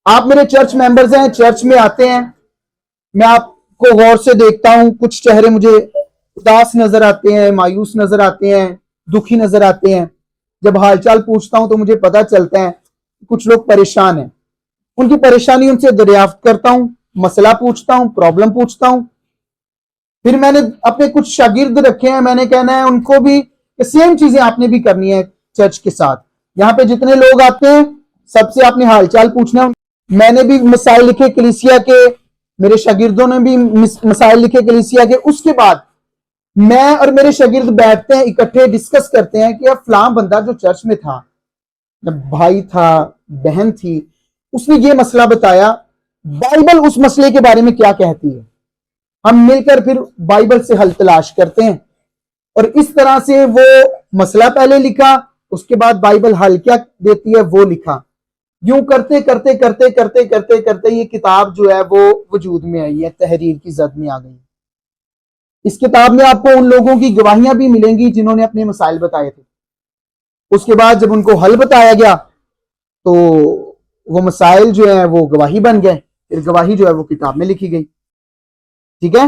آپ میرے church members ہیں, چرچ میں آتے ہیں, میں آپ کو غور سے دیکھتا ہوں, کچھ چہرے مجھے اداس نظر آتے ہیں, مایوس نظر آتے ہیں, دکھی نظر آتے ہیں. جب حال چال پوچھتا ہوں تو مجھے پتا چلتا ہے کچھ لوگ پریشان ہیں. ان کی پریشانی ان سے دریافت کرتا ہوں, مسئلہ پوچھتا ہوں, پرابلم پوچھتا ہوں. پھر میں نے اپنے کچھ شاگرد رکھے ہیں, میں نے کہنا ہے ان کو بھی سیم چیزیں آپ نے بھی کرنی ہے چرچ کے ساتھ. یہاں پہ جتنے لوگ آتے ہیں سب سے آپ نے حال چال پوچھنا ہے. میں نے بھی مسائل لکھے کلیسیا کے, میرے شاگردوں نے بھی مسائل لکھے کلیسیا کے. اس کے بعد میں اور میرے شاگرد بیٹھتے ہیں, اکٹھے ڈسکس کرتے ہیں کہ اب فلاں بندہ جو چرچ میں تھا, بھائی تھا, بہن تھی, اس نے یہ مسئلہ بتایا, بائبل اس مسئلے کے بارے میں کیا کہتی ہے. ہم مل کر پھر بائبل سے حل تلاش کرتے ہیں, اور اس طرح سے وہ مسئلہ پہلے لکھا, اس کے بعد بائبل حل کیا دیتی ہے وہ لکھا. یوں کرتے کرتے کرتے کرتے کرتے کرتے یہ کتاب جو ہے وہ وجود میں آئی ہے, تحریر کی زد میں آ گئی. اس کتاب میں آپ کو ان لوگوں کی گواہیاں بھی ملیں گی جنہوں نے اپنے مسائل بتائے تھے. اس کے بعد جب ان کو حل بتایا گیا تو وہ مسائل جو ہیں وہ گواہی بن گئے, پھر گواہی جو ہے وہ کتاب میں لکھی گئی. ٹھیک ہے,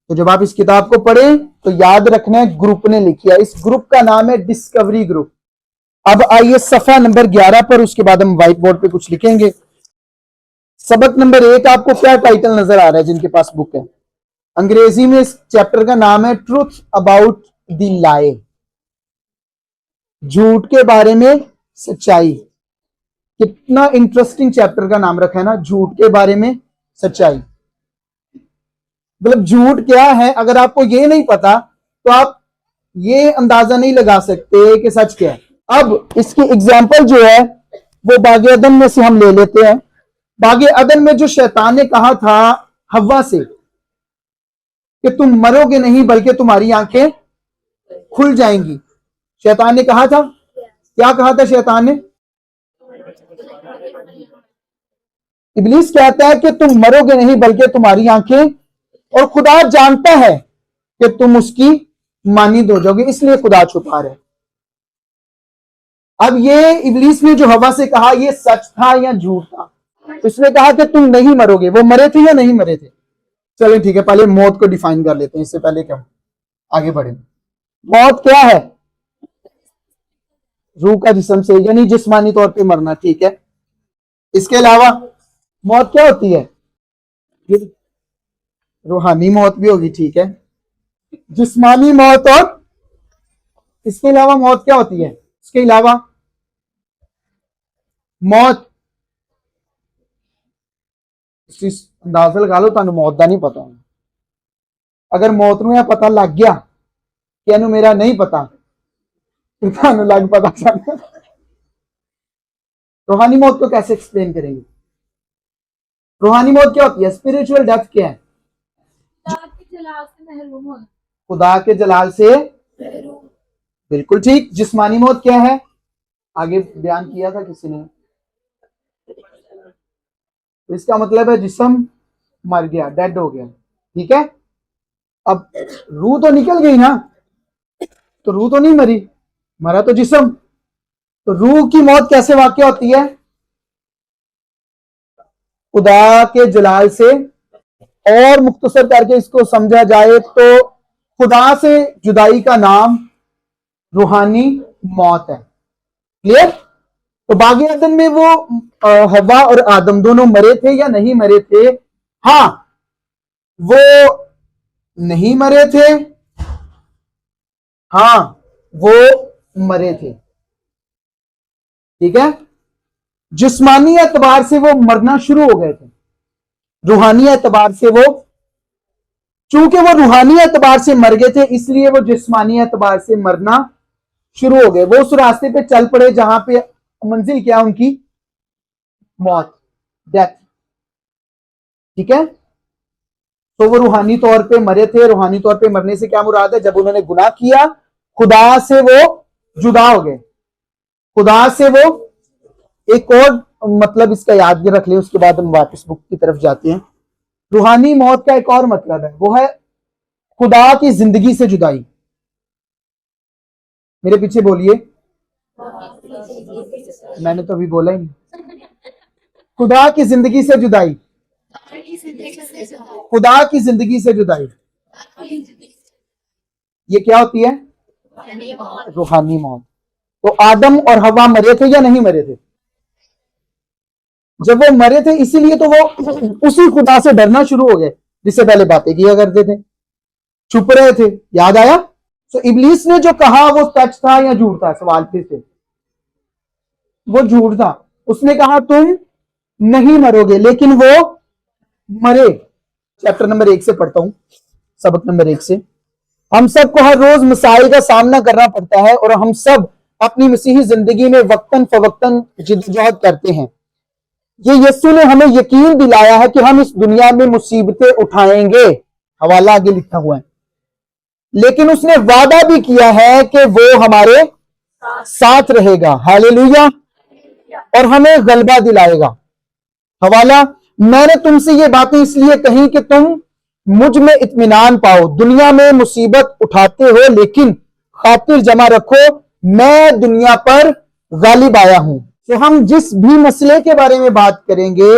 تو جب آپ اس کتاب کو پڑھیں تو یاد رکھنا ہے گروپ نے لکھی ہے. اس گروپ کا نام ہے ڈسکوری گروپ. اب آئیے صفحہ نمبر 11 پر, اس کے بعد ہم وائٹ بورڈ پہ کچھ لکھیں گے. سبق نمبر 1 آپ کو کیا ٹائٹل نظر آ رہا ہے جن کے پاس بک ہے؟ انگریزی میں اس چیپٹر کا نام ہے ٹروتھ اباؤٹ دی لائے, جھوٹ کے بارے میں سچائی. کتنا انٹرسٹنگ چیپٹر کا نام رکھا ہے نا, جھوٹ کے بارے میں سچائی. مطلب جھوٹ کیا ہے, اگر آپ کو یہ نہیں پتا تو آپ یہ اندازہ نہیں لگا سکتے کہ سچ کیا ہے. اب اس کی اگزامپل جو ہے وہ باغ عدن میں سے ہم لے لیتے ہیں. باغ عدن میں جو شیطان نے کہا تھا حوا سے کہ تم مرو گے نہیں بلکہ تمہاری آنکھیں کھل جائیں گی, شیطان نے کہا تھا. کیا کہا تھا شیطان نے؟ ابلیس کہتا ہے کہ تم مرو گے نہیں بلکہ تمہاری آنکھیں, اور خدا جانتا ہے کہ تم اس کی مانند ہو جاؤ گے, اس لیے خدا چھپا رہے. اب یہ ابلیس نے جو حوا سے کہا یہ سچ تھا یا جھوٹ تھا؟ اس نے کہا کہ تم نہیں مرو گے. وہ مرے تھے یا نہیں مرے تھے؟ چلیں ٹھیک ہے, پہلے موت کو ڈیفائن کر لیتے ہیں اس سے پہلے کہ ہم آگے بڑھیں. موت کیا ہے؟ روح کا جسم سے, یعنی جسمانی طور پہ مرنا. ٹھیک ہے, اس کے علاوہ موت کیا ہوتی ہے؟ روحانی موت بھی ہوگی. ٹھیک ہے, جسمانی موت, اور اس کے علاوہ موت کیا ہوتی ہے؟ اس کے علاوہ موت اندازہ لگا لو, تمہیں موت کا نہیں پتا. اگر موت نو یہ پتا لگ گیا کہ انو میرا نہیں پتا تو تمہیں لگ پتا چل. روحانی موت کو کیسے ایکسپلین کریں گے؟ روحانی موت کیا ہوتی ہے؟ اسپرچوئل ڈیتھ کیا ہے؟ خدا کے جلال سے بالکل ٹھیک. جسمانی موت کیا ہے؟ آگے بیان کیا تھا کسی نے. اس کا مطلب ہے جسم مر گیا, ڈیڈ ہو گیا. ٹھیک ہے, اب روح تو نکل گئی نا, تو روح تو نہیں مری, مرا تو جسم. تو روح کی موت کیسے واقع ہوتی ہے؟ خدا کے جلال سے. اور مختصر کر کے اس کو سمجھا جائے تو خدا سے جدائی کا نام روحانی موت ہے. کلیئر؟ تو باغ عدن میں وہ حوا اور آدم دونوں مرے تھے یا نہیں مرے تھے؟ ہاں, وہ نہیں مرے تھے, ہاں وہ مرے تھے. ٹھیک ہے, جسمانی اعتبار سے وہ مرنا شروع ہو گئے تھے. روحانی اعتبار سے وہ, چونکہ وہ روحانی اعتبار سے مر گئے تھے اس لیے وہ جسمانی اعتبار سے مرنا شروع ہو گئے. وہ اس راستے پہ چل پڑے جہاں پہ منزل کیا ان کی؟ موت, ڈیتھ. ٹھیک ہے, تو وہ روحانی طور پہ مرے تھے. روحانی طور پہ مرنے سے کیا مراد ہے؟ جب انہوں نے گناہ کیا خدا سے وہ جدا ہو گئے. خدا سے وہ, ایک اور مطلب اس کا یاد رکھ لیں, اس کے بعد ہم واپس بک کی طرف جاتے ہیں. روحانی موت کا ایک اور مطلب ہے, وہ ہے خدا کی زندگی سے جدائی. میرے پیچھے بولیے, میں نے تو ابھی بولا ہی نہیں. खुदा की जिंदगी से जुदाई, खुदा की जिंदगी से जुदाई, ये क्या होती है? रूहानी मौत। तो आदम और हवा मरे थे या नहीं मरे थे? जब वो मरे थे इसीलिए तो वो उसी खुदा से डरना शुरू हो गए जिससे पहले बातें किया करते थे, छुप रहे थे। याद आया? तो इब्लीस ने जो कहा वो सच था या झूठ था? सवाल फिर से, वो झूठ था। उसने कहा तुम नहीं मरोगे, लेकिन वो मरे। चैप्टर नंबर 1 से पढ़ता हूं, सबक नंबर 1 से। हम सबको हर रोज मसाइल का सामना करना पड़ता है और हम सब अपनी मसीही जिंदगी में वक्तन फवक्तन जिद्दोजहद करते हैं। ये यीशु ने हमें यकीन दिलाया है कि हम इस दुनिया में मुसीबतें उठाएंगे, हवाला आगे लिखा हुआ है, लेकिन उसने वादा भी किया है कि वो हमारे साथ रहेगा, हालेलुया, और हमें गलबा दिलाएगा। हवाला, मैंने तुमसे ये बातें इसलिए कही कि तुम मुझ में इत्मीनान पाओ। दुनिया में मुसीबत उठाते हो, लेकिन खातिर जमा रखो, मैं दुनिया पर गालिब आया हूं। तो हम जिस भी मसले के बारे में बात करेंगे,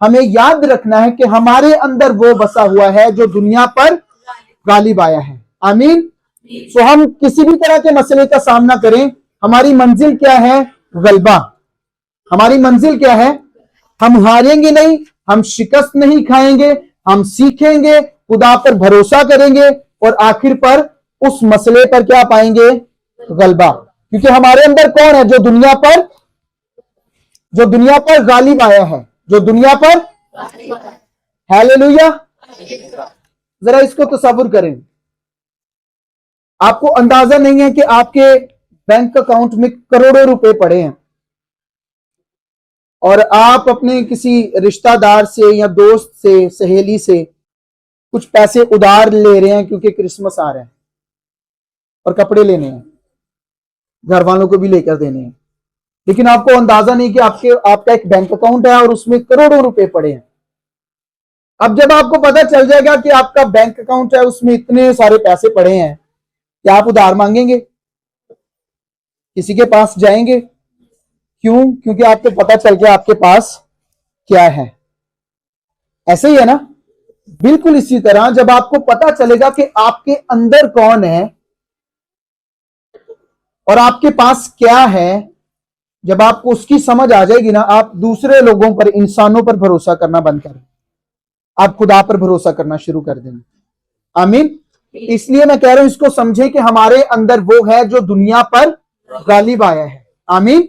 हमें याद रखना है कि हमारे अंदर वो बसा हुआ है जो दुनिया पर गालिब आया है। आमीन। तो हम किसी भी तरह के मसले का सामना करें, हमारी मंजिल क्या है? गलबा। हमारी मंजिल क्या है? हम हारेंगे नहीं, हम शिकस्त नहीं खाएंगे, हम सीखेंगे, खुदा पर भरोसा करेंगे और आखिर पर उस मसले पर क्या पाएंगे? गलबा। क्योंकि हमारे अंदर कौन है जो दुनिया पर गालिब आया है, जो दुनिया पर, हालेलुया। जरा इसको तसव्वुर करें। आपको अंदाजा नहीं है कि आपके बैंक अकाउंट में करोड़ों रुपए पड़े हैं और आप अपने किसी रिश्तेदार से या दोस्त से, सहेली से कुछ पैसे उधार ले रहे हैं क्योंकि क्रिसमस आ रहा है और कपड़े लेने हैं, घर वालों को भी लेकर देने हैं, लेकिन आपको अंदाजा नहीं कि आपका एक बैंक अकाउंट है और उसमें करोड़ों रुपए पड़े हैं। अब जब आपको पता चल जाएगा कि आपका बैंक अकाउंट है, उसमें इतने सारे पैसे पड़े हैं, क्या आप उधार मांगेंगे? किसी के पास जाएंगे? क्यों? क्योंकि आपको पता चल गया आपके पास क्या है। ऐसे ही है ना? बिल्कुल इसी तरह जब आपको पता चलेगा कि आपके अंदर कौन है और आपके पास क्या है, जब आपको उसकी समझ आ जाएगी ना, आप दूसरे लोगों पर, इंसानों पर भरोसा करना बंद करें, आप खुदा पर भरोसा करना शुरू कर देंगे। आमीन। इसलिए मैं कह रहा हूं, इसको समझे कि हमारे अंदर वो है जो दुनिया पर गालिब आया है। आमीन।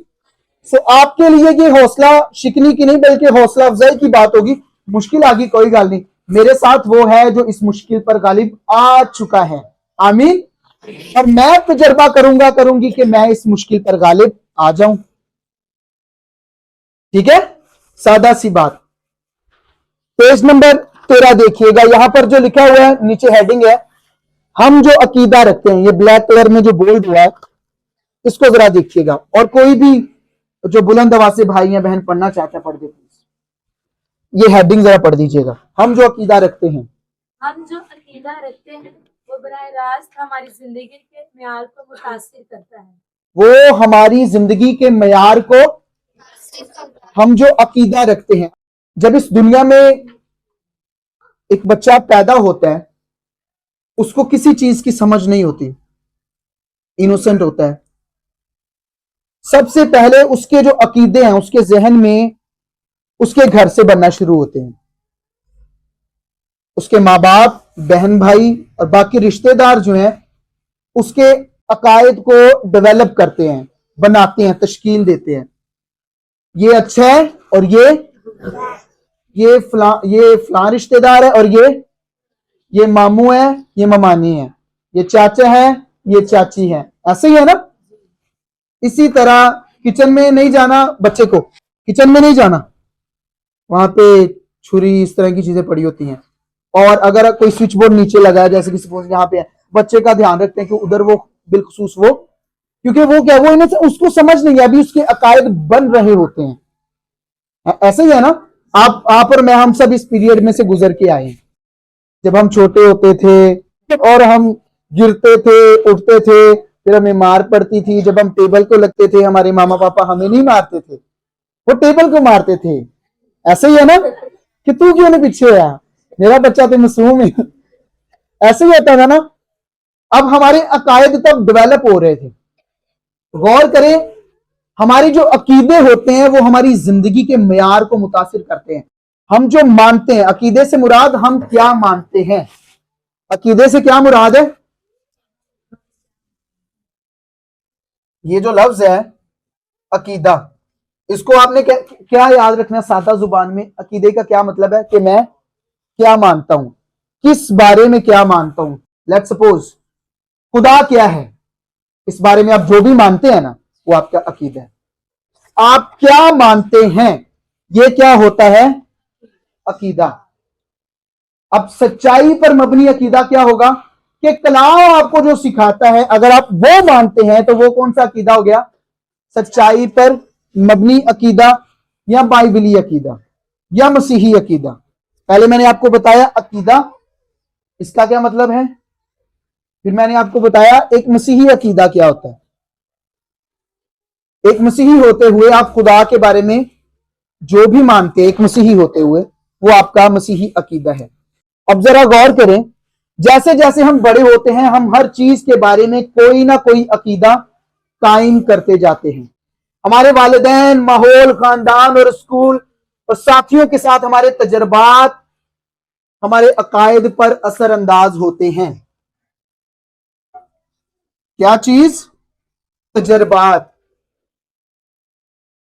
सो आपके लिए ये हौसला शिकनी की नहीं बल्कि हौसला अफजाई की बात होगी। मुश्किल आ गई, कोई गल नहीं, मेरे साथ वो है जो इस मुश्किल पर गालिब आ चुका है। आमीन। और मैं तजर्बा करूंगी कि मैं इस मुश्किल पर गालिब आ जाऊं। ठीक है, सादा सी बात। पेज नंबर 13 देखिएगा, यहां पर जो लिखा हुआ है नीचे हेडिंग है, हम जो अकीदा रखते हैं, ये ब्लैक कलर में जो बोल्ड हुआ है, इसको जरा देखिएगा। और कोई भी जो बुलंद आवाज से भाई या बहन पढ़ना चाहता है पढ़ दे प्लीज। ये हेडिंग जरा पढ़ दीजिएगा। हम जो अकीदा रखते हैं, हम जो अकीदा रखते हैं वो बराह रास्त हमारी जिंदगी के मेयार को मुतासिर करता है। वो हमारी जिंदगी के मेयार को, हम जो अकीदा रखते हैं। जब इस दुनिया में एक बच्चा पैदा होता है, उसको किसी चीज की समझ नहीं होती, इनोसेंट होता है। सबसे पहले उसके जो अकीदे हैं उसके जहन में उसके घर से बनना शुरू होते हैं। उसके माँ बाप, बहन भाई और बाकी रिश्तेदार जो हैं उसके अकायद को डेवलप करते हैं, बनाते हैं, तश्कील देते हैं। ये अच्छा है और ये फलां रिश्तेदार है और ये मामू है, ये ममानी है, ये चाचा है, ये चाची है। ऐसे ही है ना? इसी तरह किचन में नहीं जाना, बच्चे को किचन में नहीं जाना, वहां पे छुरी इस तरह की चीजें पड़ी होती हैं। और अगर कोई स्विच बोर्ड नीचे लगा है, जैसे कि सपोज यहाँ पे है, बच्चे का ध्यान रखते हैं कि उधर वो बिलखसूस वो, क्योंकि वो क्या, वो इन्हें उसको समझ नहीं है, अभी उसके अकायद बन रहे होते हैं। ऐसे ही है ना? आप और मैं, हम सब इस पीरियड में से गुजर के आए हैं। जब हम छोटे होते थे और हम गिरते थे, उठते थे, फिर हमें मार पड़ती थी। जब हम टेबल को लगते थे, हमारे मामा पापा हमें नहीं मारते थे, वो टेबल को मारते थे। ऐसे ही है ना कि तू क्यों नहीं पीछे आया, मेरा बच्चा तो मासूम है, ऐसे ही होता था ना। अब हमारे अकायद तब डेवलप हो रहे थे। गौर करें, हमारे जो अकीदे होते हैं वो हमारी जिंदगी के मेयार को मुतासिर करते हैं। हम जो मानते हैं, अकीदे से मुराद हम क्या मानते हैं, अकीदे से क्या मुराद है? ये जो लफ्ज है अकीदा, इसको आपने क्या याद रखना सादा जुबान में? अकीदे का क्या मतलब है कि मैं क्या मानता हूं, किस बारे में क्या मानता हूं। लेट्स सपोज खुदा क्या है, इस बारे में आप जो भी मानते हैं ना वो आपका अकीदा है। आप क्या मानते हैं, ये क्या होता है? अकीदा। अब सच्चाई पर मबनी अकीदा क्या होगा कि कलाम आपको जो सिखाता है अगर आप वो मानते हैं तो वो कौन सा अकीदा हो गया? सच्चाई पर मबनी अकीदा, या बाइबली अकीदा, या मसीही अकीदा। पहले मैंने आपको बताया अकीदा इसका क्या मतलब है, फिर मैंने आपको बताया एक मसीही अकीदा क्या होता है। एक मसीही होते हुए आप खुदा के बारे में जो भी मानते हैं, एक मसीही होते हुए वो आपका मसीही अकीदा है। अब जरा गौर करें, जैसे जैसे हम बड़े होते हैं हम हर चीज के बारे में कोई ना कोई अकीदा कायम करते जाते हैं। हमारे वालिदैन, माहौल, खानदान और स्कूल और साथियों के साथ हमारे तजर्बात हमारे अकायद पर असर अंदाज होते हैं। क्या चीज? तजर्बात।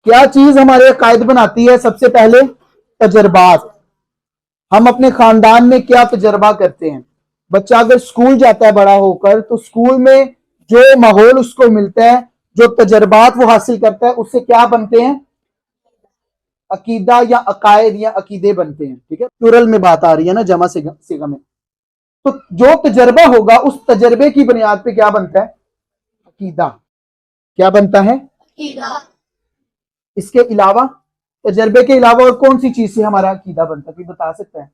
क्या चीज हमारे अकायद बनाती है? सबसे पहले तजर्बात। हम अपने खानदान में क्या तजर्बा करते हैं। बच्चा अगर स्कूल जाता है बड़ा होकर तो स्कूल में जो माहौल उसको मिलता है, जो तजर्बात वो हासिल करता है, उससे क्या बनते हैं? अकीदा या अकायद या अकीदे बनते हैं। ठीक है, प्लुरल में बात आ रही है ना, जमा सिगा में। तो जो तजर्बा होगा उस तजर्बे की बुनियाद पे क्या बनता है? अकीदा। क्या बनता है? अकीदा। इसके अलावा, तजर्बे के अलावा और कौन सी चीज से हमारा अकीदा बनता है, कोई बता सकता है?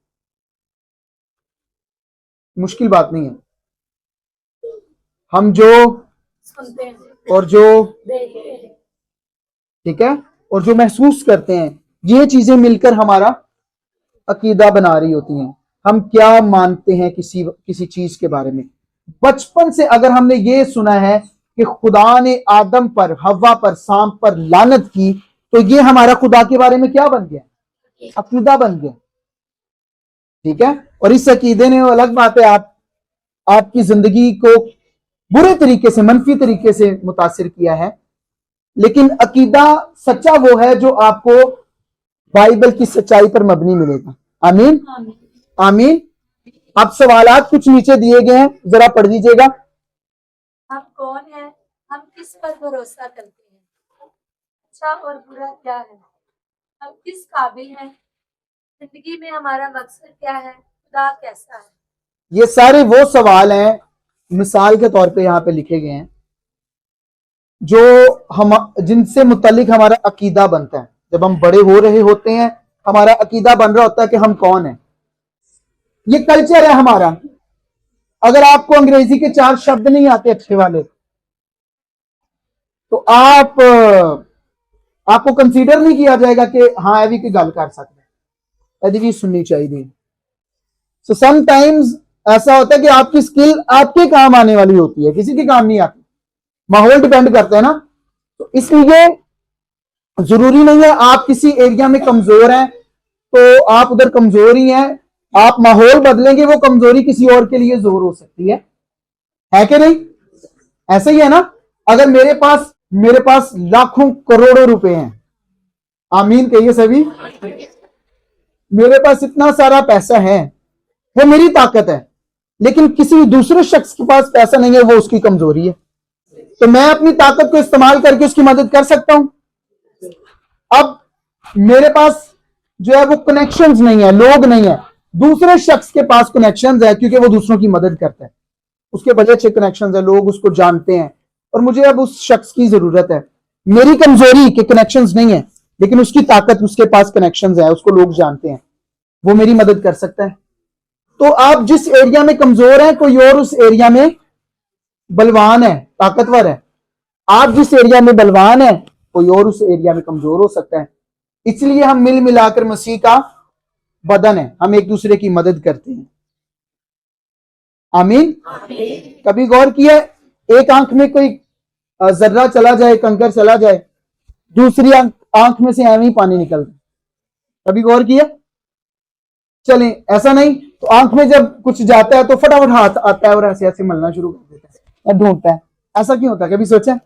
मुश्किल बात नहीं है। हम जो सुनते हैं और जो, देखते हैं, ठीक है, और जो महसूस करते हैं, ये चीजें मिलकर हमारा अकीदा बना रही होती हैं। हम क्या मानते हैं किसी चीज के बारे में। बचपन से अगर हमने ये सुना है कि खुदा ने आदम पर, हव्वा पर, सांप पर लानत की, तो ये हमारा खुदा के बारे में क्या बन गया? अकीदा बन गया। ठीक है, और इस अकीदे ने, अलग बात है, आपकी जिंदगी को बुरे तरीके से, मनफी तरीके से मुतासिर किया है, लेकिन अकीदा सच्चा वो है जो आपको बाइबल की सच्चाई पर मबनी मिलेगा। आमीन, आमीन। अब सवालात कुछ नीचे दिए गए हैं, जरा पढ़ लीजिएगा। हम कौन है, हम किस पर भरोसा करते हैं, अच्छा और बुरा क्या है, हम किस काबिल हैं, जिंदगी में हमारा मकसद क्या है, खुदा कैसा है। ये सारे वो सवाल हैं, मिसाल के तौर पे यहाँ पे लिखे गए हैं, जो हम, जिनसे मुतल्लिक हमारा अकीदा बनता है। जब हम बड़े हो रहे होते हैं हमारा अकीदा बन रहा होता है कि हम कौन हैं। ये कल्चर है हमारा। अगर आपको अंग्रेजी के 4 शब्द नहीं आते अच्छे वाले, तो आपको कंसीडर नहीं किया जाएगा कि हाँ एवी की गल कर सकते हैं, एदी भी सुननी चाहिए। सो समटाइम्स ऐसा होता है कि आपकी स्किल आपके काम आने वाली होती है, किसी के काम नहीं आती। माहौल डिपेंड करता है ना। तो इसलिए जरूरी नहीं है आप किसी एरिया में कमजोर हैं तो आप उधर कमजोर ही हैं। आप माहौल बदलेंगे, वो कमजोरी किसी और के लिए जोर हो सकती है कि नहीं? ऐसा ही है ना। अगर मेरे पास लाखों करोड़ों रुपए हैं, आमीन कहिए सभी, मेरे पास इतना सारा पैसा है, वो मेरी ताकत है, लेकिन किसी दूसरे शख्स के पास पैसा नहीं है, वो उसकी कमजोरी है। तो मैं अपनी ताकत को इस्तेमाल करके उसकी मदद कर सकता हूं। अब मेरे पास जो है वो कनेक्शंस नहीं है, लोग नहीं है, दूसरे शख्स के पास कनेक्शंस है, क्योंकि वो दूसरों की मदद करता है, उसके बड़े अच्छे कनेक्शंस है, लोग उसको जानते हैं, और मुझे अब उस शख्स की जरूरत है। मेरी कमजोरी के कनेक्शंस नहीं है, लेकिन उसकी ताकत, उसके पास कनेक्शंस है, उसको लोग जानते हैं, वो मेरी मदद कर सकता है। तो आप जिस एरिया में कमजोर हैं, कोई और उस एरिया में बलवान है, ताकतवर है। आप जिस एरिया में बलवान है, कोई और उस एरिया में कमजोर हो सकता है। इसलिए हम मिल मिलाकर मसीह का बदन है, हम एक दूसरे की मदद करते हैं। आमीन। कभी गौर किया एक आंख में कोई जर्रा चला जाए, कंकर चला जाए, दूसरी आंख में से ऐਵੇਂ ही पानी निकलता है, कभी गौर किया? चलें, ऐसा नहीं तो आंख में जब कुछ जाता है तो फटाफट हाथ आता है और ऐसे ऐसे मलना शुरू कर देता है और ढूंढता है, ऐसा क्यों होता है? कभी सोचा?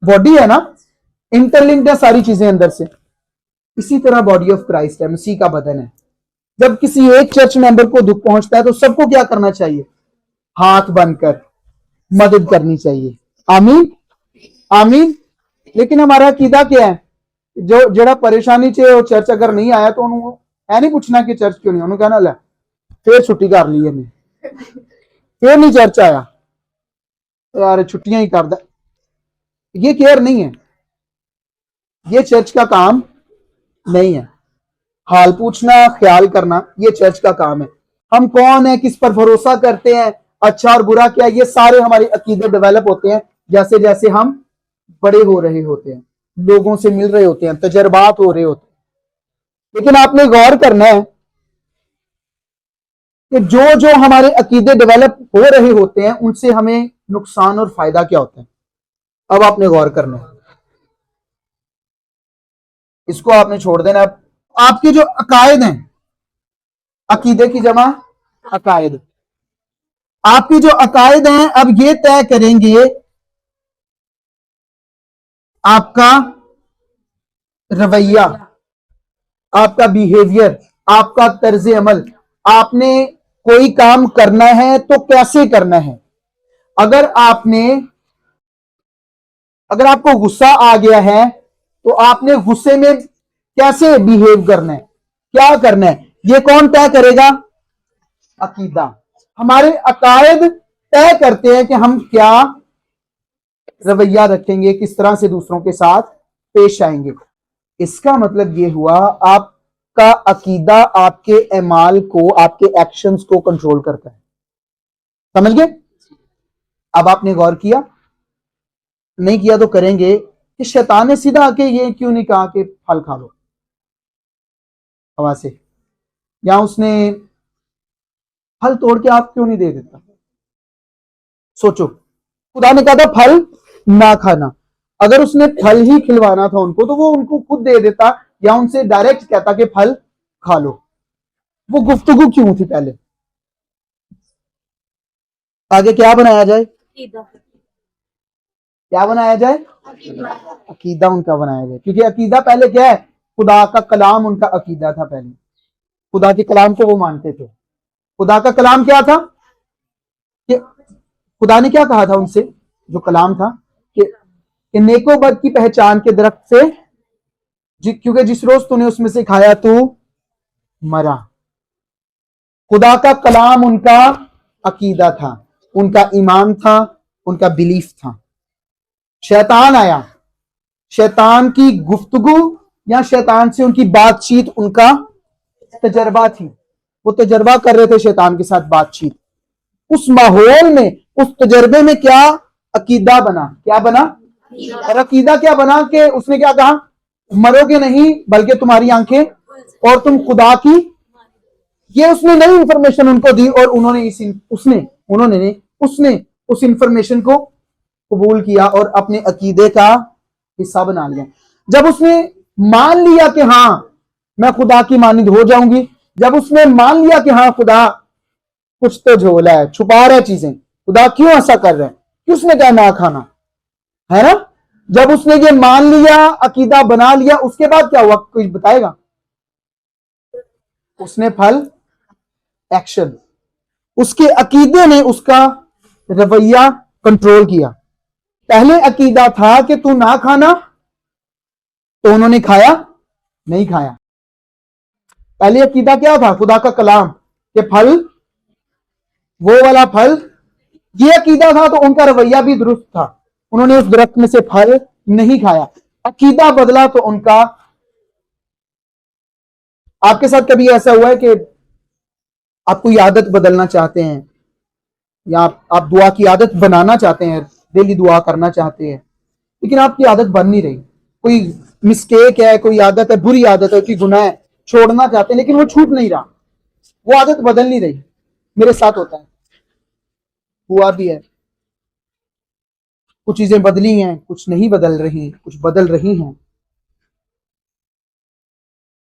बॉडी है ना, इंटरलिंक्ड है सारी चीजें अंदर से। इसी तरह बॉडी ऑफ क्राइस्ट है, मसीह का बदन है। जब किसी एक चर्च मेंबर को दुख पहुंचता है तो सबको क्या करना चाहिए? हाथ बनकर मदद करनी चाहिए। आमीन आमीन। लेकिन हमारा अकीदा क्या है? जो जड़ा परेशानी च वो चर्च अगर नहीं आया तो उन्होंने नहीं पूछना कि चर्च क्यों नहीं, उन्होंने कहना लै फिर छुट्टी कर ली है, फिर नहीं चर्च आया, यार छुट्टियां ही करदा। ये केयर नहीं है, ये चर्च का काम नहीं है। हाल पूछना, ख्याल करना, ये चर्च का काम है। हम कौन है, किस पर भरोसा करते हैं, अच्छा और बुरा क्या, ये सारे हमारे अकीदे डेवलप होते हैं जैसे जैसे हम बड़े हो रहे होते हैं, लोगों से मिल रहे होते हैं, तजर्बात हो रहे होते हैं। लेकिन आपने गौर करना है कि जो जो हमारे अकीदे डेवलप हो रहे होते हैं उनसे हमें नुकसान और फायदा क्या होता है। अब आपने गौर करना है, इसको आपने छोड़ देना। आपके जो अकायद हैं, अकीदे की जमा अकायद, आपकी जो अकायद हैं अब ये तय करेंगे आपका रवैया, आपका बिहेवियर, आपका तर्ज अमल। आपने कोई काम करना है तो कैसे करना है। अगर आपको गुस्सा आ गया है तो आपने गुस्से में कैसे बिहेव करना है, क्या करना है, ये कौन तय करेगा? अकीदा। हमारे अकायद तय करते हैं कि हम क्या रवैया रखेंगे, किस तरह से दूसरों के साथ पेश आएंगे। इसका मतलब ये हुआ आपका अकीदा आपके अमाल को, आपके एक्शंस को कंट्रोल करता है। समझ गए? अब आपने गौर किया, नहीं किया तो करेंगे कि शैतान ने सीधा आके ये क्यों नहीं कहा कि फल खा लो हवा से, या उसने फल तोड़ के आप क्यों नहीं दे देता? सोचो, खुदा ने कहा था फल ना खाना, अगर उसने फल ही खिलवाना था उनको तो वो उनको खुद दे देता या उनसे डायरेक्ट कहता कि फल खा लो। वो गुफ्तगू क्यों थी पहले? आगे क्या बनाया जाए? क्या बनाया जाए? अकीदा उनका बनाया जाए, क्योंकि अकीदा पहले क्या है? खुदा का कलाम उनका अकीदा था। पहले खुदा के कलाम को वो मानते थे। खुदा का कलाम क्या था कि खुदा ने क्या कहा था उनसे, जो कलाम था कि नेको बद की पहचान के दरख्त से, क्योंकि जिस रोज तूने उसमें से खाया तू मरा। खुदा का कलाम उनका अकीदा था, उनका ईमान था, उनका बिलीफ था। शैतान आया, शैतान की गुफ्तगू या शैतान से उनकी बातचीत उनका तजर्बा थी। वो तजर्बा कर रहे थे शैतान के साथ बातचीत। उस माहौल में, उस तजर्बे में क्या अकीदा बना? क्या बना? और अकीदा क्या बना कि उसने क्या कहा? मरोगे नहीं बल्कि तुम्हारी आंखें और तुम खुदा की। ये उसने नई इंफॉर्मेशन उनको दी और उसने उस इंफॉर्मेशन को कबूल किया और अपने अकीदे का हिस्सा बना लिया। जब उसने मान लिया कि हाँ मैं खुदा की मानिंद हो जाऊंगी, जब उसने मान लिया कि हाँ खुदा कुछ तो झोला है, छुपा रहा है चीजें, खुदा क्यों ऐसा कर रहा है, क्यों उसने क्या ना खाना है ना, जब उसने ये मान लिया, अकीदा बना लिया, उसके बाद क्या हुआ? कोई बताएगा? उसने फल, एक्शन, उसके अकीदे ने उसका रवैया कंट्रोल किया। पहले अकीदा था कि तू ना खाना, तो उन्होंने खाया नहीं खाया। पहले अकीदा क्या था? खुदा का कलाम कि फल, वो वाला फल, ये अकीदा था, तो उनका रवैया भी दुरुस्त था। उन्होंने उस दरख्त में से फल नहीं खाया। अकीदा बदला तो उनका। आपके साथ कभी ऐसा हुआ है कि आप कोई आदत बदलना चाहते हैं या आप दुआ की आदत बनाना चाहते हैं, डेली दुआ करना चाहते हैं, लेकिन आपकी आदत बन नहीं रही, कोई मिस्टेक है, कोई आदत है, बुरी आदत है, कोई गुनाह है, छोड़ना चाहते हैं लेकिन वो छूट नहीं रहा, वो आदत बदल नहीं रही। मेरे साथ होता है, हुआ भी है। कुछ चीजें बदली हैं, कुछ नहीं बदल रही, कुछ बदल रही हैं।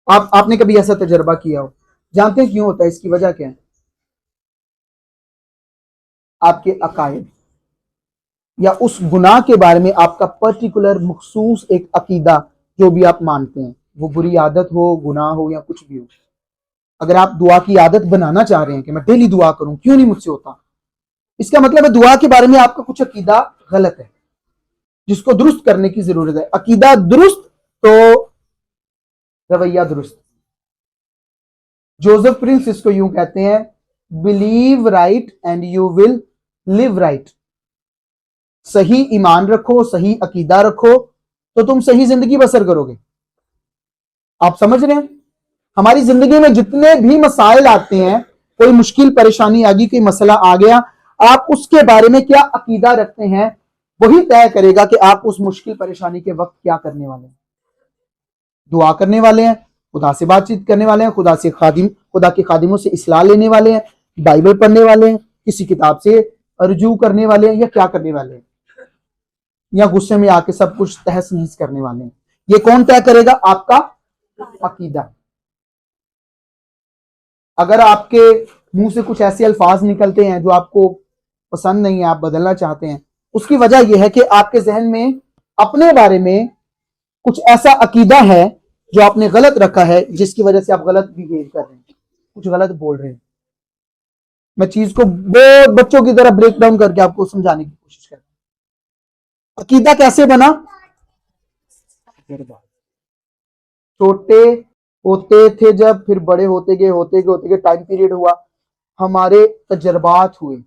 आपने कभी ऐसा तजर्बा किया हो? जानते हैं क्यों होता है? इसकी वजह क्या है? आपके अकायद या उस गुनाह के बारे में आपका पर्टिकुलर मखसूस एक अकीदा जो भी आप मानते हैं, वो बुरी आदत हो, गुनाह हो या कुछ भी हो। अगर आप दुआ की आदत बनाना चाह रहे हैं कि मैं डेली दुआ करूं, क्यों नहीं मुझसे होता, इसका मतलब है दुआ के बारे में आपका कुछ अकीदा गलत है जिसको दुरुस्त करने की जरूरत है। अकीदा दुरुस्त तो रवैया दुरुस्त। जोसेफ प्रिंस इसको यूं कहते हैं, believe right and you will live right. सही ईमान रखो, सही अकीदा रखो तो तुम सही जिंदगी बसर करोगे। आप समझ रहे हैं? हमारी जिंदगी में जितने भी मसाइल आते हैं, कोई मुश्किल परेशानी आ गई, कोई मसला आ गया, आप उसके बारे में क्या अकीदा रखते हैं वही तय करेगा कि आप उस मुश्किल परेशानी के वक्त क्या करने वाले हैं। दुआ करने वाले हैं, खुदा से बातचीत करने वाले हैं, खुदा के खादिमों से इस्लाह लेने वाले हैं, बाइबल पढ़ने वाले हैं, किसी किताब से रुजू करने वाले हैं, या क्या करने वाले हैं, या गुस्से में आके सब कुछ तहस नहस करने वाले हैं। ये कौन तय करेगा? आपका अकीदा। अगर आपके मुंह से कुछ ऐसे अल्फाज निकलते हैं जो आपको पसंद नहीं है, आप बदलना चाहते हैं, उसकी वजह यह है कि आपके जहन में अपने बारे में कुछ ऐसा अकीदा है जो आपने गलत रखा है, जिसकी वजह से आप गलत बिहेव कर रहे हैं, कुछ गलत बोल रहे हैं। मैं चीज को बहुत बच्चों की तरह ब्रेक डाउन करके आपको समझाने की कोशिश कर रहा हूं। अकीदा कैसे बना? छोटे होते थे जब, फिर बड़े होते गए टाइम पीरियड हुआ, हमारे तजर्बात हुए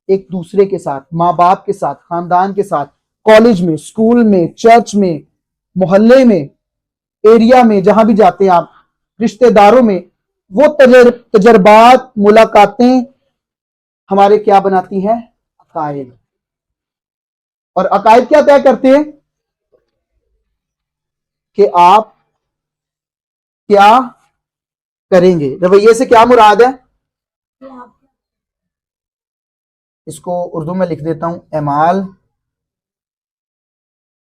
एक दूसरे के साथ, माँ बाप के साथ, खानदान के साथ, कॉलेज में, स्कूल में, चर्च में, मोहल्ले में, एरिया में, जहां भी जाते हैं आप, रिश्तेदारों में, वो तजर्बात, मुलाकातें हमारे क्या बनाती हैं? अकायद। और अकायद क्या तय करते हैं कि आप क्या करेंगे। रवैये से क्या मुराद है? इसको उर्दू में लिख देता हूं, एमाल,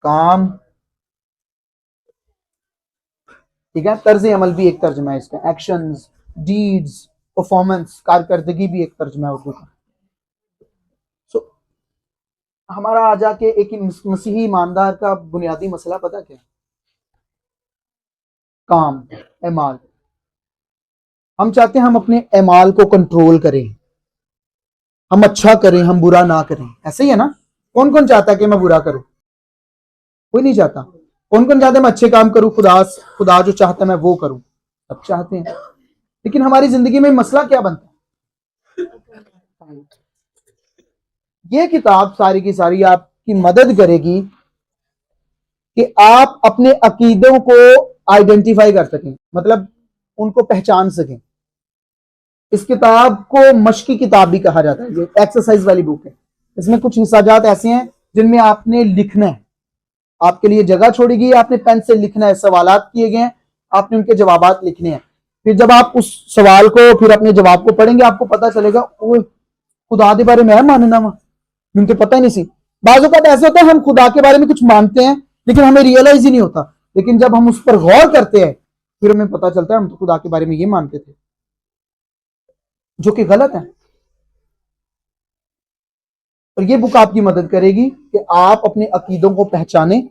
काम, ठीक है। तर्ज अमल भी एक तर्जमा है इसका, एक्शंस, डीड्स, परफॉर्मेंस, कारकर्दगी भी एक तर्जमा है उर्दू का। सो हमारा आ जाके एक मसीही ईमानदार का बुनियादी मसला पता क्या है? काम, एमाल। हम चाहते हैं हम अपने एमाल को कंट्रोल करें, हम अच्छा करें, हम बुरा ना करें। ऐसे ही है ना? कौन कौन चाहता है कि मैं बुरा करूं? कोई नहीं चाहता। कौन कौन चाहता है मैं अच्छे काम करूं, खुदा जो चाहता है मैं वो करूं? सब चाहते हैं। लेकिन हमारी जिंदगी में मसला क्या बनता है? ये किताब सारी की सारी आपकी मदद करेगी कि आप अपने अकीदों को आइडेंटिफाई कर सकें, मतलब उनको पहचान सकें। इस किताब को मशकी किताब भी कहा जाता है, ये एक्सरसाइज वाली बुक है। इसमें कुछ हिस्साजात ऐसे हैं जिनमें आपने लिखना है, आपके लिए जगह छोड़ी गई है, आपने पेन से लिखना है, सवालात किए गए हैं, आपने उनके जवाबात लिखने हैं। फिर जब आप उस सवाल को, फिर अपने जवाब को पढ़ेंगे, आपको पता चलेगा ओए खुदा के बारे में है मानना वा, मुझे पता ही नहीं सी। बाज़ औक़ात ऐसे होता है हम खुदा के बारे में कुछ मानते हैं लेकिन हमें रियलाइज ही नहीं होता, लेकिन जब हम उस पर गौर करते हैं फिर हमें पता चलता है हम तो खुदा के बारे में ये मानते थे, जो कि गलत है। और ये बुक आपकी मदद करेगी कि आप अपने अकीदों को पहचाने,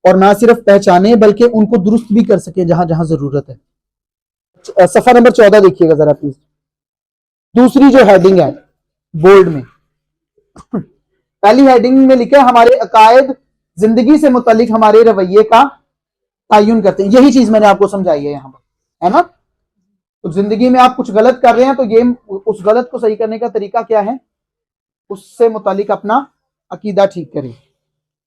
और ना सिर्फ पहचाने बल्कि उनको दुरुस्त भी कर सके जहां जहां जरूरत है। सफा नंबर 14 देखिएगा जरा प्लीज। दूसरी जो हेडिंग है बोल्ड में, पहली हेडिंग में लिखा है हमारे अकायद जिंदगी से मुतालिक हमारे रवैये का तयन करते हैं। यही चीज मैंने आपको समझाई है यहां पर, है ना? तो जिंदगी में आप कुछ गलत कर रहे हैं तो ये उस गलत को सही करने का तरीका क्या है? उससे मुतालिक अपना अकीदा ठीक करें,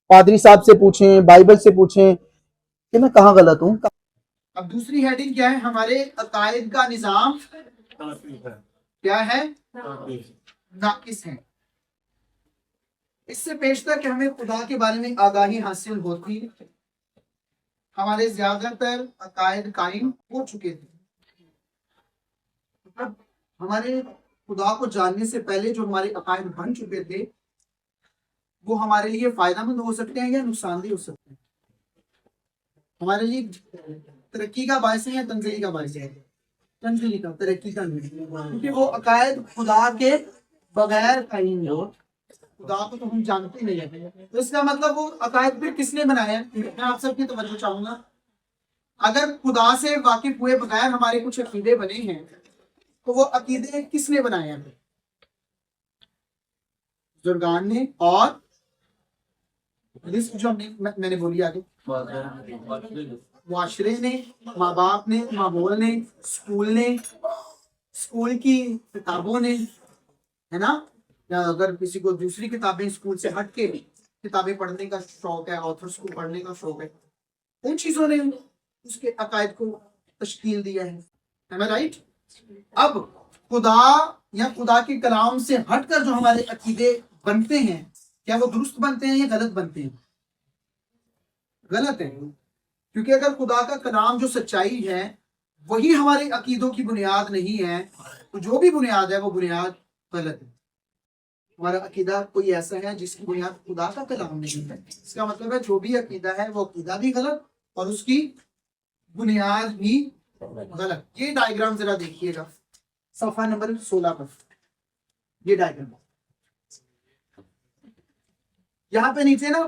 पादरी साहब से पूछें, बाइबल से पूछें कि मैं कहां गलत हूं। अब दूसरी हेडिंग क्या है? हमारे अकायद का निजाम क्या है? नाकिस है। इससे पेशतर कि हमें खुदा के बारे में आगाही हासिल होती ہمارے زیادہ تر عقائد قائم ہو چکے تھے. مطلب ہمارے خدا کو جاننے سے پہلے جو ہمارے عقائد بن چکے تھے وہ ہمارے لیے فائدہ مند ہو سکتے ہیں یا نقصان دہ ہو سکتے ہیں. ہمارے لیے ترقی کا باعث ہے یا تنزلی کا باعث ہے؟ تنزلی کا، ترقی کا نہیں. کیونکہ وہ عقائد خدا کے بغیر قائم ہو. خدا کو تو ہم جانتے نہیں ہیں، تو اس کا مطلب وہ عقائد پھر کس نے بنایا ہے؟ میں آپ سب کی توجہ چاہوں گا. اگر خدا سے واقف ہوئے بغیر ہمارے کچھ عقیدے بنے ہیں تو وہ عقیدے کس نے بنائے ہیں؟ بزرگان نے، اور لسٹ جو میں نے بولی آگے، معاشرے نے، ماں باپ نے، ماحول نے، اسکول نے، اسکول کی کتابوں نے، ہے نا. یا اگر کسی کو دوسری کتابیں اسکول سے ہٹ کے کتابیں پڑھنے کا شوق ہے، آتھرس کو پڑھنے کا شوق ہے، ان چیزوں نے اس کے عقائد کو تشکیل دیا ہے. Am I right؟ اب خدا یا خدا کے کلام سے ہٹ کر جو ہمارے عقیدے بنتے ہیں، کیا وہ درست بنتے ہیں یا غلط بنتے ہیں؟ غلط ہے. کیونکہ اگر خدا کا کلام جو سچائی ہے وہی ہمارے عقیدوں کی بنیاد نہیں ہے تو جو بھی بنیاد ہے وہ بنیاد غلط ہے. ہمارا عقیدہ کوئی ایسا ہے جس کی بنیاد خدا کا کلام نہیں ہے، اس کا مطلب ہے جو بھی عقیدہ ہے وہ عقیدہ بھی غلط اور اس کی بنیاد بھی غلط. یہ ڈائیگرام ذرا دیکھیے گا صفحہ نمبر 16 پر. یہ ڈائیگرام یہاں پہ نیچے نا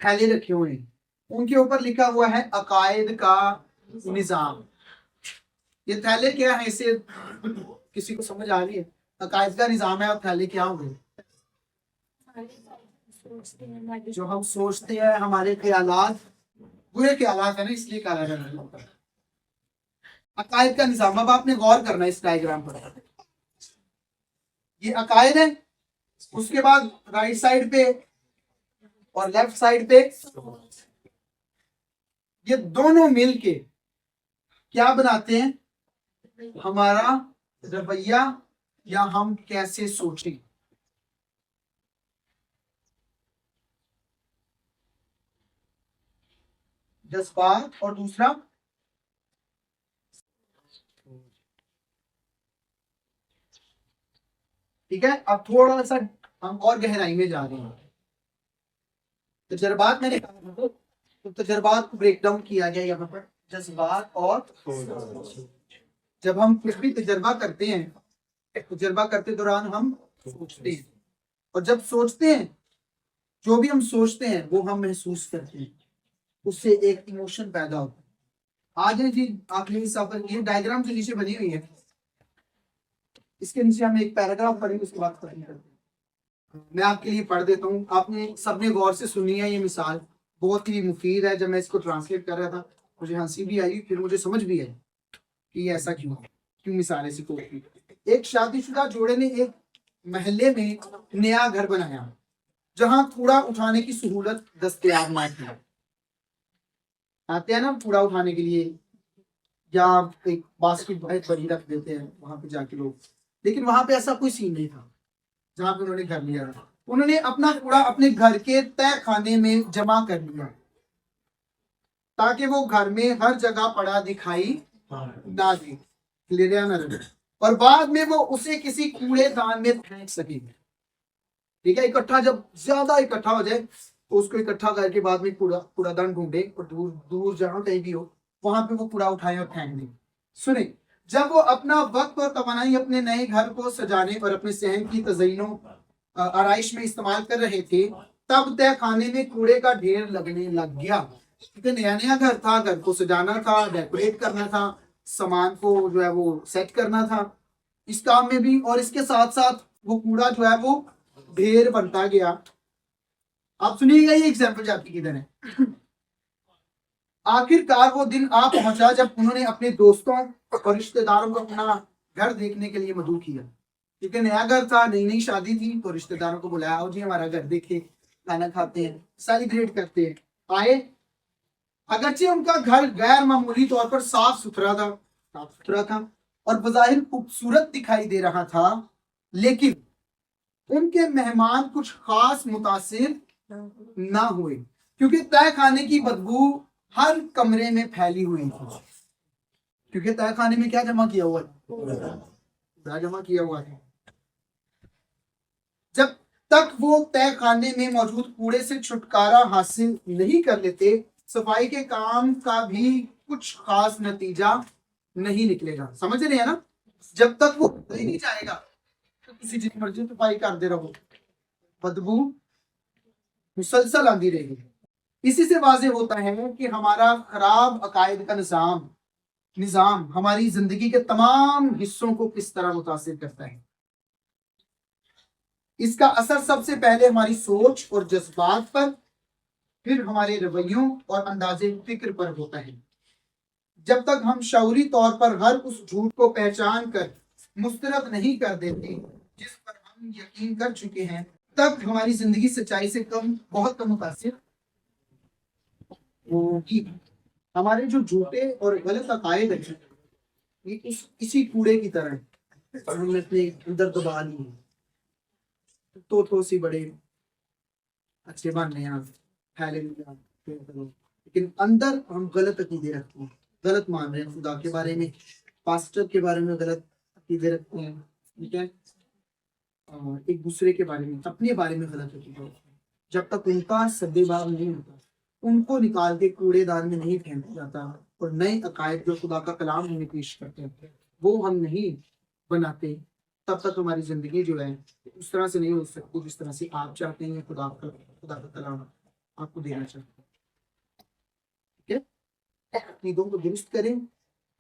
تھیلے رکھے ہوئے ہیں، ان کے اوپر لکھا ہوا ہے عقائد کا نظام. یہ تھیلے کیا ہے؟ اسے کسی کو سمجھ آ رہی ہے؟ عقائد کا نظام ہے اور تھیلے کیا ہو گئے؟ جو ہم سوچتے ہیں، ہمارے خیالات، برے خیالات ہیں نا، اس لیے کہا جاتا ہے عقائد کا نظام. اب آپ نے غور کرنا ہے اس ڈائیگرام پر. یہ عقائد ہے، اس کے بعد رائٹ سائڈ پہ اور لیفٹ سائڈ پہ یہ دونوں مل کے کیا بناتے ہیں؟ ہمارا رویہ یا ہم کیسے سوچیں. جذبات اور دوسرا ٹھیک ہے. اب تھوڑا سا ہم اور گہرائی میں جا رہے ہیں. تجربات میں نے کہا تھا تو تجربات کو بریک ڈاؤن کیا گیا یہاں پر جذبات اور جب ہم کچھ بھی تجربہ کرتے ہیں، تجربہ کرتے دوران ہم سوچتے ہیں، اور جب سوچتے ہیں جو بھی ہم سوچتے ہیں وہ ہم محسوس کرتے ہیں، اس سے ایک ایموشن پیدا ہوتا ہے. آج جی آخری صفحہ یہ ڈائیگرام کے نیچے بنی ہوئی ہے، اس کے نیچے ہم ایک پیراگراف پڑھیں گے، اس کے بعد ختم کرتے ہیں. میں آپ کے لیے پڑھ دیتا ہوں. آپ نے سب نے غور سے سنی ہے. یہ مثال بہت ہی مفید ہے. جب میں اس کو ٹرانسلیٹ کر رہا تھا مجھے ہنسی بھی آئی، پھر مجھے سمجھ بھی آئی کہ یہ ایسا کیوں مثال ایسی کوٹ کی. ایک شادی شدہ جوڑے نے ایک محلے میں نیا گھر بنایا جہاں کوڑا اٹھانے کی سہولت دستیاب نہ تھی. آتے ہیں نا کوڑا اٹھانے کے لیے، یا ایک باسکٹ بہت بڑی رکھ دیتے ہیں وہاں پہ جا کے لوگ، لیکن وہاں پہ ایسا کوئی سین نہیں تھا جہاں پہ انہوں نے گھر لیا تھا. انہوں نے اپنا کوڑا اپنے گھر کے تہہ خانے میں جمع کر لیا تاکہ وہ گھر میں ہر جگہ پڑا دکھائی نہ دے، کلیریا نہ رہے، اور بعد میں وہ اسے کسی کوڑے دان میں پھینک سکے. ٹھیک ہے. اکٹھا جب زیادہ اکٹھا ہو جائے تو اس کو اکٹھا کر کے بعد میں کوڑا دان ڈھونڈے اور دور دور جہاں کہیں بھی ہو وہاں پہ وہ کوڑا اٹھائے اور پھینک دیں. سنیں، جب وہ اپنا وقت اور توانائی اپنے نئے گھر کو سجانے اور اپنے صحن کی تزئین و آرائش میں استعمال کر رہے تھے تب تہہ خانے میں کوڑے کا ڈھیر لگنے لگ گیا. کیونکہ نیا گھر تھا، گھر کو سجانا تھا، ڈیکوریٹ کرنا تھا، سامان کو جو ہے وہ سیٹ کرنا تھا اس کام میں بھی، اور اس کے ساتھ ساتھ وہ کوڑا جو ہے وہ ڈھیر بنتا گیا. آپ سنیے گا یہ ایگزامپل آپ کی کدھر ہے. آخر کار وہ دن آ پہنچا جب انہوں نے اپنے دوستوں اور رشتہ داروں کو اپنا گھر دیکھنے کے لیے مدعو کیا. کیونکہ نیا گھر تھا، نئی شادی تھی، تو رشتہ داروں کو بلایا، آؤ جی ہمارا گھر دیکھے، کھانا کھاتے ہیں، سیلیبریٹ کرتے ہیں. آئے. اگرچہ ان کا گھر غیر معمولی طور پر صاف ستھرا تھا اور بظاہر خوبصورت دکھائی دے رہا تھا، لیکن ان کے مہمان کچھ خاص متاثر نہ ہوئے. क्योंकि तय खाने की बदबू हर कमरे में फैली हुई थी, क्योंकि तय खाने में क्या जमा किया हुआ है, क्या जमा किया हुआ है। जब तक वो तय खाने में मौजूद कूड़े से छुटकारा हासिल नहीं कर लेते, सफाई के काम का भी कुछ खास नतीजा नहीं निकलेगा। समझ रहे हैं ना? जब तक वो नहीं जाएगा तो तुसी जितनी मर्जी सफाई करते रहो, बदबू मुसलसल आती रहेगी। इसी से वाज़ेह होता है कि हमारा खराब अकायद का निज़ाम हमारी जिंदगी के तमाम हिस्सों को किस तरह मुतासिर करता है। इसका असर सबसे पहले हमारी सोच और जज्बात पर, फिर हमारे रवैयों और अंदाजे फिक्र पर होता है। जब तक हम शऊरी तौर पर हर उस झूठ को पहचान कर मुस्तरद नहीं कर देते जिस पर हम यकीन कर चुके हैं, तब हमारी जिंदगी सच्चाई से बहुत कम मुतासिर होगी। हमारे जो झूठे और गलत अकायद हैं, ये इसी कूड़े की तरह है और हमने अपने अंदर दबा लिए। तो सी बड़े अच्छे बनने हैं, फैले लेकिन अंदर हम गलत अकीदे रखते हैं, गलत मान रहे हैं खुदा के बारे में, पास्टर के बारे में गलत अकीदे रखते हैं, ठीक है, और एक दूसरे के बारे में, अपने बारे में गलत अकीदे रखते हैं। जब तक उनका सद्देबाब नहीं होता, उनको निकाल के कूड़ेदान में नहीं फेंका जाता और नए अकायद जो खुदा का कलाम हमें पेश करते हैं वो हम नहीं बनाते, तब तक हमारी जिंदगी जो है उस तरह से नहीं हो सकती जिस तरह से आप चाहते हैं, खुदा का कलाम आपको देना चाहते हैं। ठीक है, अकीदों को दुरुस्त करें,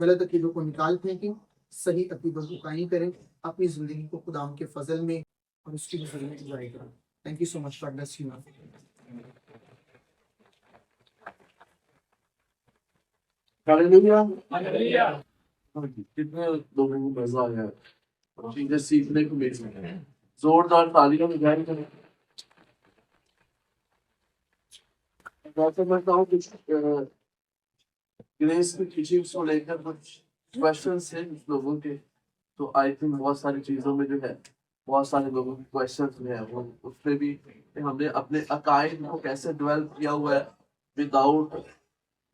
गलत अकीदों को निकाल फेंकें, सही अकीदों को कायम करें, अपनी जिंदगी को खुदा के फजल में और उसकी नजर में गुजारी करें। Thank you so much for bless you. Hallelujah. कितने लोगों को मजा आया, चीजें सीखने को मिल रही है। जोरदार तालियां बजाई करें। मैं समझता हूँ कुछ ग्रेस की टीचिंग्स को लेकर कुछ क्वेश्चंस हैं लोगों के, तो आई थिंक बहुत सारी चीजों में जो है बहुत सारे लोगों के क्वेश्चंस जो है वो उसमें भी हमने अपने अकायद को कैसे डेवलप किया हुआ है विदाउट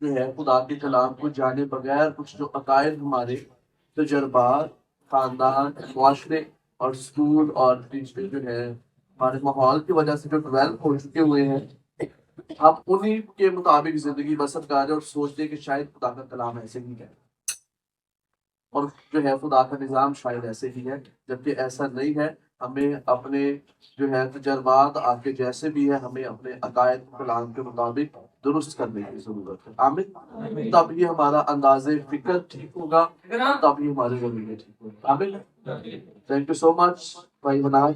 जो है खुदा के कलाम को जाने बगैर। कुछ जो अकायद हमारे तजर्बात, खानदान, मुआशरे और स्कूल और बीच में जो है हमारे माहौल की वजह से जो डेवलप हो चुके हुए हैं, हम उन्हीं के मुताबिक जिंदगी बसर कर रहे हैं और सोचते हैं कि शायद खुदा का कलाम ऐसे ही है और जो है खुदा का निज़ाम शायद ऐसे ही है, जबकि ऐसा नहीं है। हमें अपने जो है तजर्बात आपके जैसे भी है, हमें अपने अकायद कलाम के मुताबिक दुरुस्त करने की जरूरत है। आमीन। तभी हमारा अंदाजे फिक्र ठीक होगा, तभी हमारे ज़मीन ठीक होगा। आमीन। थैंक यू सो मच भाई बनाज,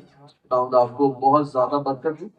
आपको बहुत ज्यादा बरकत दी।